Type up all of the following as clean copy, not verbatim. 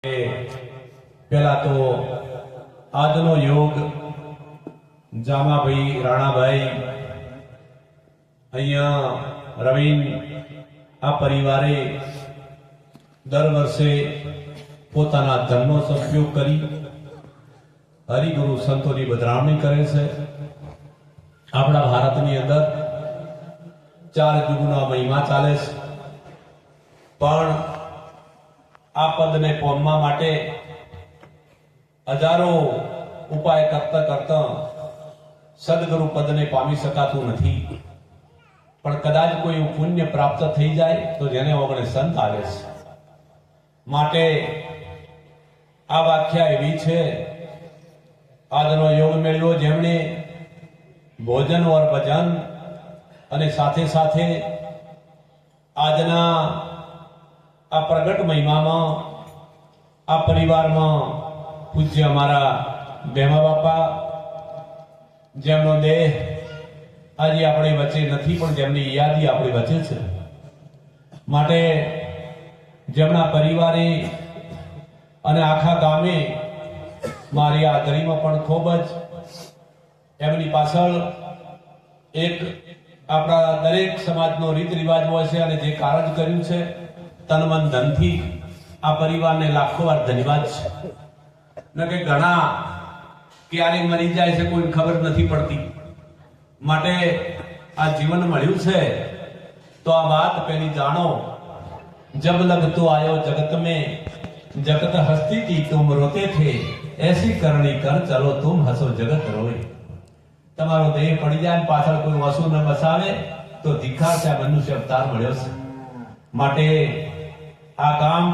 पहला तो आजनो योग जामाभाई राणाभाई अहिया रवीन आ परिवारे दर वर्षे पोताना धननो सदुपयोग करी हरिगुरु संतोनी बदनामी करे छे। आपणा भारतनी अंदर 4 युगनो महिमा चाले छे, पण आ पदने पामवा माटे हजारों उपाय करता करता सदगुरु पदने पामी शकातुं नथी। पण कदाच कोई पुण्य प्राप्त थई जाए तो जेने ओगणे संत आवे छे। माटे आ व्याख्या एवी छे, आजनो योग मेळ्यो जेमणे भोजन और भजन अने साथे साथे आजना आ प्रगट महिमा में आ परिवार में पूज्य अमारा बेमा बापा जेमनो देह आज अपनी वच्चे नहीं पण जेमनी यादी अपनी वच्चे छे। माटे जेमना परिवारे अने आखा गामे मारी हाजरी में पण खूब ज एमनी पाछळ एक आपणा दरेक समाजनो रीत रिवाज होय छे अने जे कारज कर्युं छे तन मन धन थी आ परिवार ने लाखों बार धन्यवाद छे। न के घणा क्यारे मरी जाए छे कोई खबर नहीं पड़ती। माटे आ जीवन मळ्युं छे तो आ बात पहली जानो, जब लग तो आयो जगत में जगत हस्ती थी तुम रोते थे, ऐसी करनी कर चलो तुम हसो जगत रोए। तमारो देह पड़ी जाए पाछळ कोई वसु न बसावे तो धिक्कार छे मनुष्य अवतार मळ्यो छे। माटे आ काम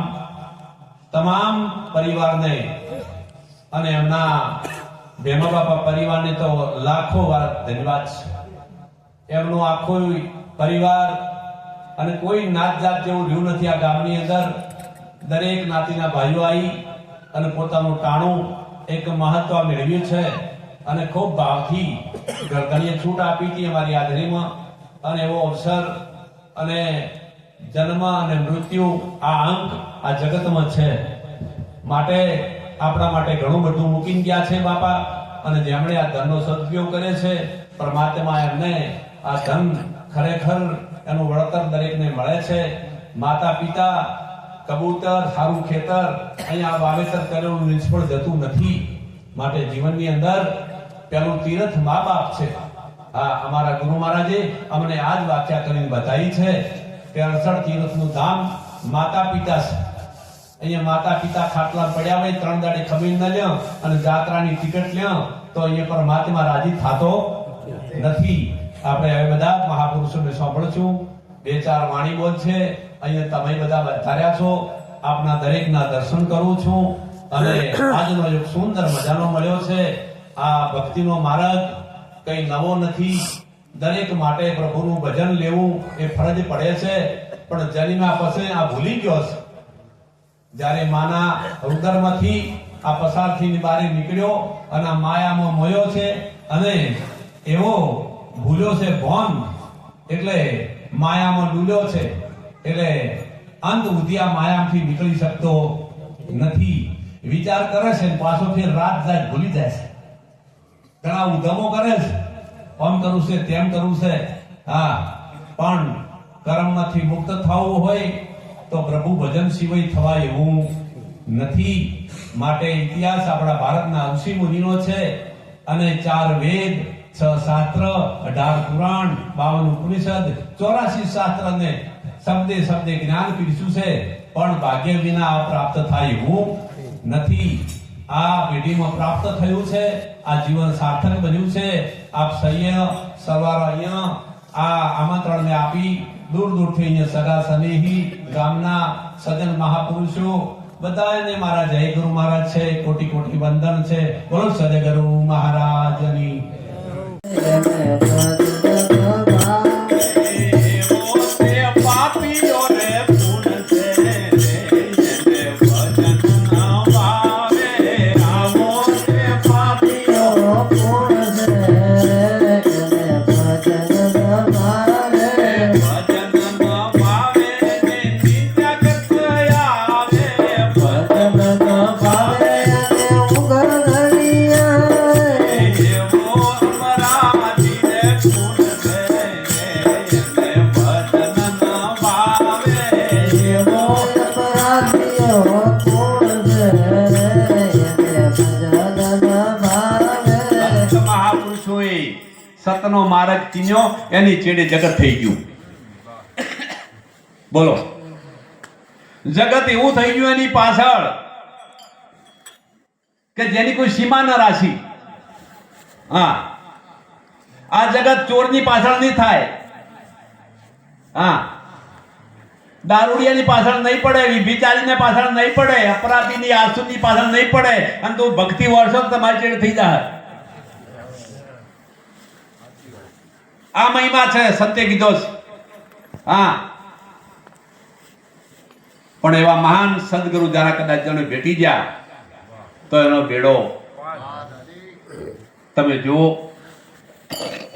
तमाम परिवार ने अने एमना बेमा बापा परिवार ने तो लाखों बार धन्यवाद छे। एमनो आखो परिवार अने कोई नात जात जेवुं रह्युं नथी। आ गामनी अंदर दरेक नातीना भाईओ आई अने पोतानुं टाणुं एक महत्व मेळव्युं छे अने खूब भावथी घणीए छूट आपी हती अमारी हाजरीमां। अने एवो अवसर अने जन्म अने मृत्यु आ अंक आ जगत में छे। माटे आपणा माटे घणुं बधुं मूकीने गया छे बापा, अने जेमणे आ धननो सदुपयोग करे छे परमात्मा एमने आ धन खरेखर एनुं वळतर दरेकने मळे छे। माता पिता कबूतर सारू खेतर अहींया वावेतर करेલું નિષ્ફળ જતું નથી। માટે જીવનની અંદર પેલું તીર્થ મા બાપ છે। આ અમારા ગુરુ મહારાજે અમને આ જ વ્યાખ્યા કરીને બતાવી છે કે 68 તીર્થનું ધામ માતા પિતા છે। અહીંયા માતા પિતા ખાટલા પડ્યા હોય 3 દાડે ખમીન ન લ્યો અને જાત્રાની ટિકિટ લ્યો તો અહીંયા પરમાત્મા રાજી થાતો નથી। આપણે હવે બધા મહાપુરુષોને સાંભળશું, 2-4 વાણી બોલ છે। અહીંયા તમે બધા વધાર્યા છો, આપના દરેકના દર્શન કરું છું અને આજનો એક સુંદર મજાનો મળ્યો છે। આ ભક્તિનો માર્ગ કઈ નવો નથી। દરેક માટે પ્રભુનું ભજન લેવું એ ફરજ પડે છે। પણ જન્મ્યા પછી આ ભૂલી ગયો છે। જ્યારે માના ઉદરમાંથી આ પસારથી બારે નીકળ્યો અને આ માયામાં મોયો છે અને એવો ભૂલ્યો છે ભોન, એટલે માયામાં ડૂલ્યો છે। એટલે અંત સુધી આ માયામાંથી નીકળી શકતો નથી। વિચાર કરે છે પાછો ફેર રાત જાય ભૂલી જાય છે। ઘણા ઉધમો કરે છે, આમ કરવું છે તેમ કરવું છે। હા, પણ કર્મમાંથી મુક્ત થવું હોય તો પ્રભુ ભજન સિવાય થવાય એવું નથી। માટે ઇતિહાસ આપણા ભારતના ઋષિ મુનિનો છે અને 4 વેદ, 6 શાસ્ત્ર, 18 પુરાણ, 52 ઉપનિષદ, 84 શાસ્ત્રને શબ્દે શબ્દે જ્ઞાન પીરસ્યું છે। પણ ભાગ્ય વિના પ્રાપ્ત થાય એવું નથી। આ પેઢીમાં પ્રાપ્ત થયું છે, આ જીવન સાર્થક બન્યું છે। આપ સૈન્ય સવાર અહીંયા આ આમંત્રણને આપી दूर दूर थी अहींया सगा सनेही गामना सजन महापुरुषो बधाने मारा जय गुरु महाराज छे। कोटि कोटि वंदन छे। बोलो सदगुरु महाराजनी। Bye. સતનો માર્ગ ચીન્યો એની ચેડે જગત થઈ ગયું. બોલો, જગત એવું થઈ ગયું એની પાછળ કે જેની કોઈ સીમા ન રાશી. હા, આ જગત ચોરની પાછળ નહીં થાય. હા, દારૂડિયાની પાછળ નહીં પડે, વિભિચારીને પાછળ નહીં પડે, અપરાધીની આસુની પાછળ નહીં પડે, અને તું ભક્તિ વર્ષો તમારી ચેડ થઈ જાય. આ મહિમા છે, સત્ય કીધો છે. હા, પણ એવા મહાન સદગુરુ જરા કદાચ જણે ભેટી ગયા તો એનો બેડો તમે જુઓ.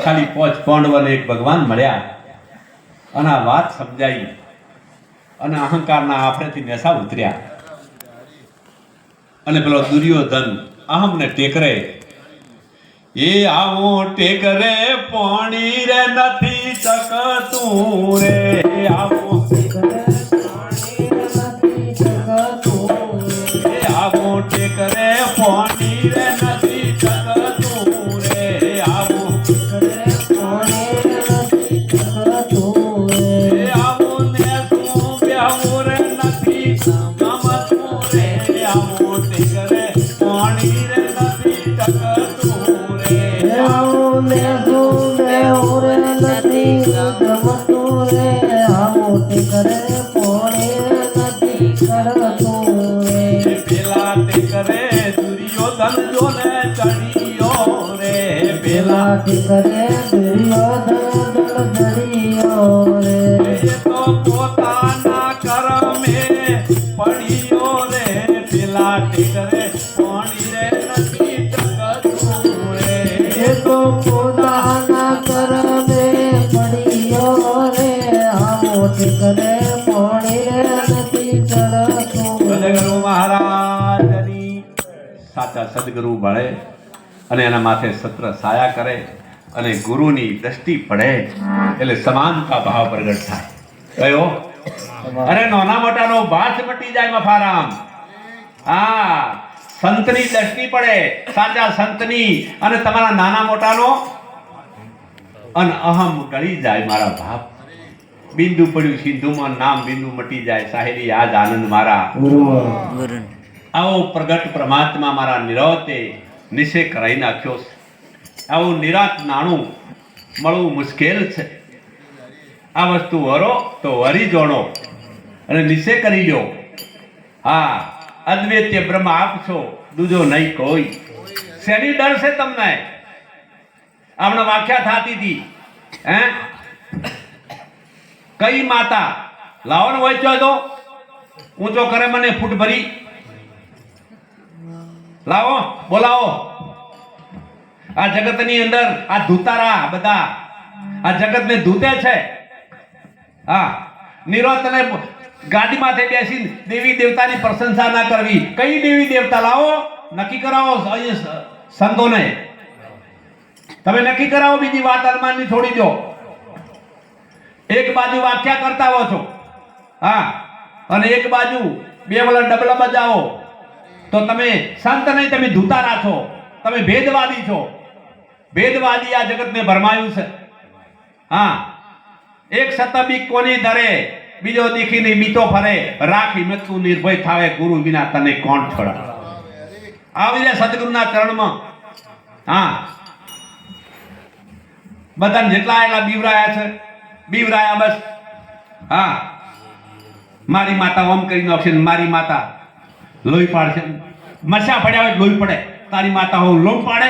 ખાલી 5 પાંડવોને એક ભગવાન મળ્યા અને આ વાત સમજાઈ અને અહંકારના આફરેથી નેસા ઉતર્યા અને પેલો દુર્યોધન અહમને ટેકરે, એ આવો ટેકરે પાણી રે નથી શકતું રે, આવો આવો ટેકરે પાણી રે નથી શકતું રે, આવો આવો ને તું બેહું રે નથી ગમતું રે, આવો ટેકરે પાણી રે નથી શકતું રે, આવો ને તું બેહું રે નથી ગમતું રે, આવો ટેકરે પાણી રે નથી કરતું રે. પેલા ટેકરે દુર્યોધન જોને ચડિયો રે, પેલા ટેકરે દુર્યોધન ચડિયો રે, એ તો પોતાના કરમે પડ્યો રે, પેલા ટેકરે પાણી રે નથી શકતું રે, એ તો પોતાના કરમે પડ્યો રે, આવો ટેકરે પાણી રે નથી ચડતું. સદગુરુ મહારાજની સાચા સદગુરુ મળે અને એના માથે સત્ર સાયા કરે અને ગુરુની દ્રષ્ટિ પડે એટલે સમાનતા ભાવ પ્રગટ થાય. કયો? અરે નાના મોટાનો ભાત મટી જાય મફારામ. હા, સંતની દ્રષ્ટિ પડે, સાચા સંતની, અને તમારા નાના મોટાનો અને અહમ ગળી જાય. મારા બાપ, બિંદુ પડ્યું સિંધુમાં, નામ બિંદુ મટી જાય, સાહેલી યાદ આનંદ મારા. આવો પ્રગટ પરમાત્મા મારા નિરાતે નિશે કરાઈ નાખ્યો છે. આવું નિરાત નાણું મળવું મુશ્કેલ છે. આ વસ્તુ વરો તો વરી જોણો અને નિશે કરી લ્યો. હા, અદ્વૈત્ય બ્રહ્મ આપશો, દૂજો નહીં કોઈ. શેની ડર છે તમને? હમણાં વ્યાખ્યા થતી હતી, હે, કઈ માતા લાવણ વાંચ્યો તો ઊંચો કરે મને ફૂટ ભરી, લાવો બોલાવો. આ જગતની અંદર આ ધૂતારા બધા આ જગતને ધૂતે છે. હા, નિરોતને ગાડીમાંથી બેસીને દેવી દેવતાની પ્રશંસા ના કરવી. કઈ દેવી દેવતા લાવો, નક્કી કરાવો સંતોને. તમે નક્કી કરાવો, બીજી વાત અરમાનની છોડી દો. એક બાજુ વ્યાખ્યા કરતા હો છો, હા, અને એક બાજુ બે વલણ ડબલા બજાવો, તો તમે સંત નહીં, તમે ધૂતારા છો, તમે ભેદવાદી છો. ભેદવાદી આ જગતને ભરમાયું છે. હા, એક સતબી કોની ધરે, બીજો દીખીને બીતો ફરે, રાખી મતું નિર્ભય થાવે, ગુરુ વિના તને કોણ છોડા. આવી જાય સદગુરુના ચરણમાં. હા, બધાને જેટલા આયેલા બીવરાયા છે, બીવરાયા બસ. હા, મારી માતા ઓમ કરી નાખશે, મારી માતા લોહી પાડશે. મસા પડ્યા હોય લોહી પડે, તારી માતા હોય લોહી પાડે.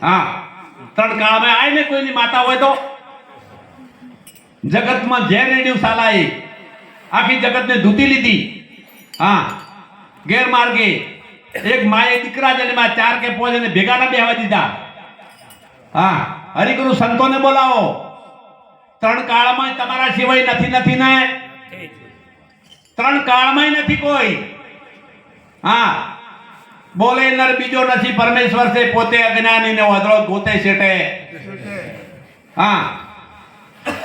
હા, 3 કાળમાં આવીને કોઈની માતા હોય તો જગતમાં ઝેર રેડ્યું સાલાએ, આખી જગતને ધૂતી લીધી. હા, ગેરમાર્ગે એક માએ દીકરા જન્મા 4 કે 5 એને ભેગા ના બેહવા દીધા. હા, હરિગુરુ સંતોને બોલાવો. 3 કાળમાં તમારા સિવાય નથી ને, 3 કાળમાં નથી કોઈ. હા, બોલે નર બીજો નથી, પરમેશ્વર છે પોતે અજ્ઞાની ને વાદળો ગોતે છેટે. હા,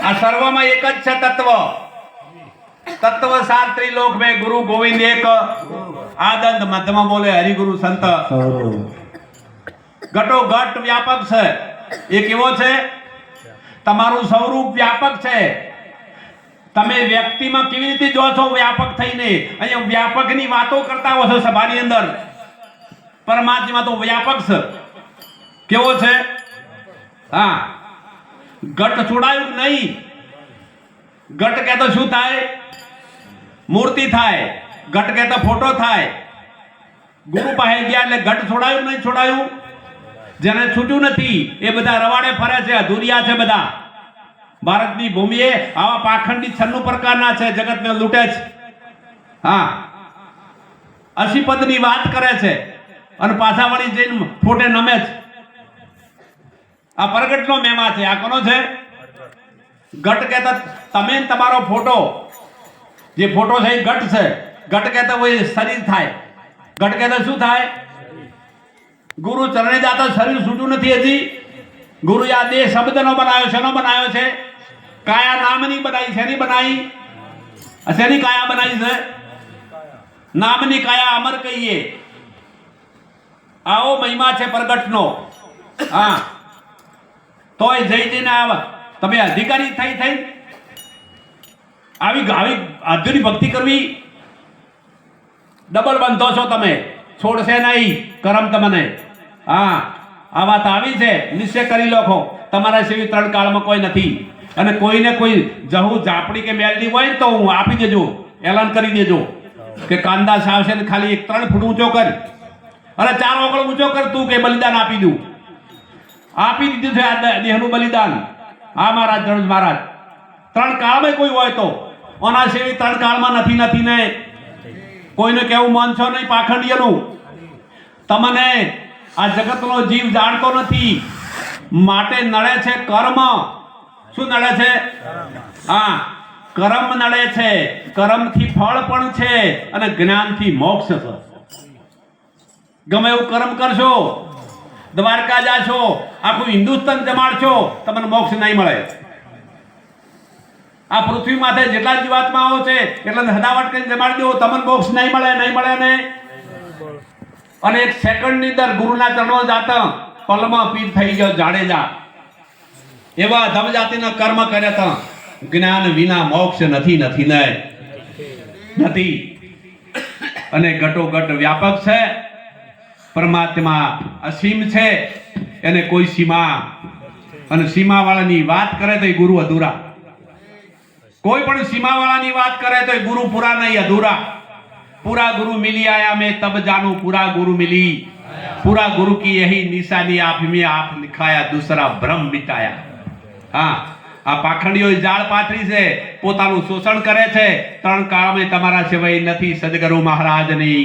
આ સર્વમાં એક જ છે તત્વ. તત્વ સાર ત્રિલોક में गुरु गोविंद एक आदंत मध्यमा बोले हरिगुरु संत. घटो घट व्यापक છે. એ કેવો છે? તમારું સ્વરૂપ વ્યાપક છે. તમે વ્યક્તિમાં કેવી રીતે જો છો વ્યાપક થઈને? અહીંયા વ્યાપકની વાતો કરતા હો છો સભાની અંદર. પરમાત્મા તો વ્યાપક છે. કેવો છે? હા, ઘટ છોડાયું નહીં. ઘટ કહેતો શું થાય? મૂર્તિ થાય. ઘટ કહેતો ફોટો થાય. ગુરુ પાસે ગયા એટલે ઘટ છોડાયું નહીં છોડાયું? જેને છૂટ્યું નથી એ બધા રવાડે ફરે છે, અધૂરિયા છે બધા. ભારતની ભૂમિએ આવા પાખંડી 96 પ્રકારના છે, જગતને લૂંટે છે. હા, 80 પદની વાત કરે છે અને પાછા વળી જઈને ફોટે નમે છે. આ પ્રગટનો મહિમા છે. આ કોનો છે? ઘટ કહેતા તમે તમારો ફોટો, જે ફોટો છે એ ઘટ છે. ઘટ કહેતા હોય શરીર થાય. ઘટ કહેતા શું થાય? ગુરુ ચરણે જાતા શરીર છૂટ્યું નથી હજી. ગુરુએ આ દેહ શબ્દનો બનાવ્યો. શેનો બનાવ્યો છે? કાયા નામની બનાવી. શેની બનાવી? શેની કાયા બનાવી છે? નામની કાયા અમર કહીએ. આવો મહિમા છે પ્રગટનો. હા, તોય જઈને તમે અધિકારી થઈ આવી આધુનિક ભક્તિ કરવી ડબલ બંધો છો તમે. છોડશે નહીં કરમ તમને. હા, આ વાત આવી છે. નિશ્ચય કરી લો તમારા સિવાય 3 કાળમાં કોઈ નથી. અને કોઈને કોઈ જહુ ઝાપડી કે મેલડી હોય તો હું આપી દેજો, એલાન કરી દેજો કે કાંદા સાવશે ને ખાલી 3 ફૂટ ઊંચો કર અને 4 ઓગળ ઊંચો કર તું, કે બલિદાન આપી દઉં. આપી દીધું છે આ દેહનું બલિદાન. હા મહારાજ, જણુજ મહારાજ. 3 કાળમાં કોઈ હોય તો ઓના સિવાય 3 કાળમાં નથી ને કોઈને કેવું માનશો નહીં પાખંડિયાનું. તમને આ જગતનો જીવ જાણતો નથી માટે નડે છે કર્મ. શું નડે છે? હા, કર્મ નડે છે. કર્મથી ફળ પણ છે અને જ્ઞાનથી મોક્ષ છે. ગમે એવું કર્મ કરશો, દ્વારકા જાશો, આખું હિન્દુસ્તાન જમાડશો, તમને મોક્ષ નહીં મળે. આ પૃથ્વી માથે જેટલા જીવાત્માઓ છે એટલા હદાવટ કરીને જમાડી દો, તમને મોક્ષ નહીં મળે ને. અને 1 સેકન્ડની અંદર ગુરુના ચરણો જાતા પલમાં પીર થઈ ગયો જાડેજા. એવા ધમ જાતિના કર્મ કર્યા હતા. જ્ઞાન વિના મોક્ષ નથી નથી. અને ઘટોઘટ વ્યાપક છે. પરમાત્મા અસીમ છે, એને કોઈ સીમા. અને સીમાવાળાની વાત કરે તો એ ગુરુ અધૂરા. કોઈ પણ સીમાવાળાની વાત કરે તો એ ગુરુ પૂરા નહીં, અધૂરા. पूरा गुरु मिली आया मैं तब जानू पूरा गुरु मिली. पूरा गुरु की यही निशानी आप में आप लिखाया दूसरा भ्रम मिटाया. હા, આ પાખંડીઓ જાળ પાથરી છે, પોતાનું શોષણ કરે છે. 3 કાળમાં તમારા સિવાય નથી. સદગુરુ મહારાજની